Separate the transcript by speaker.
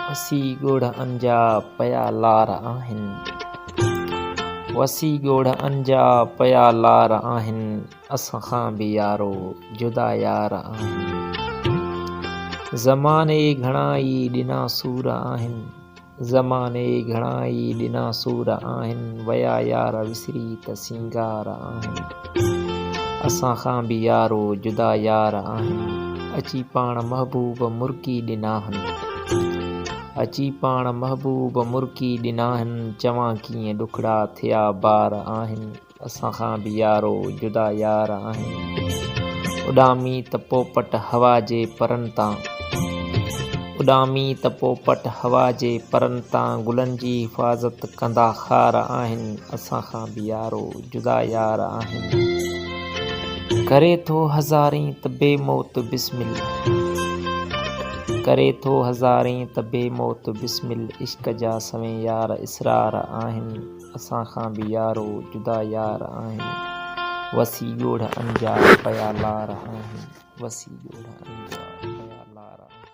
Speaker 1: वसी ॻोढ़ अंजा पया लार आहिनि। वसी ॻोढ़ अंजा पया लार आहिनि। असां खां बि यारो जुदा यार आहिनि। ज़माने घणाई ॾिना सूर आहिनि। ज़माने घणाई ॾिना सूर आहिनि। वया यार विसरी त सिंगार आहिनि। असां खां बि यारो जुदा यार आहिनि। अची पाण महबूब मुर्की ॾिनाहनि। अची पाण महबूब मुर्की ॾिनाहनि। चवां कीअं ॾुखड़ा थिया बार आहिनि। असां खां बि यारो जुदा यार आहिनि। उॾामी त पोपट हवा जे परनि तां। उॾामी त पोपट हवा जे परनि तां। गुलनि जी हिफ़ाज़त कंदा ख़ार आहिनि। असां खां बि यारो जुदा यार आहिनि। करे थो हज़ारें त बेमौत बिस्मिल। करे थो हज़ारें त बेमौत बिस्मिल। इश्क़ जा सवें यार इसरार आहिनि। असां खां बि यारो जुदा यार आहिनि। वसी ॻोढ़ अंजा पया लार आहिनि। वसी ॻोढ़ अंजा पया लार आहिनि।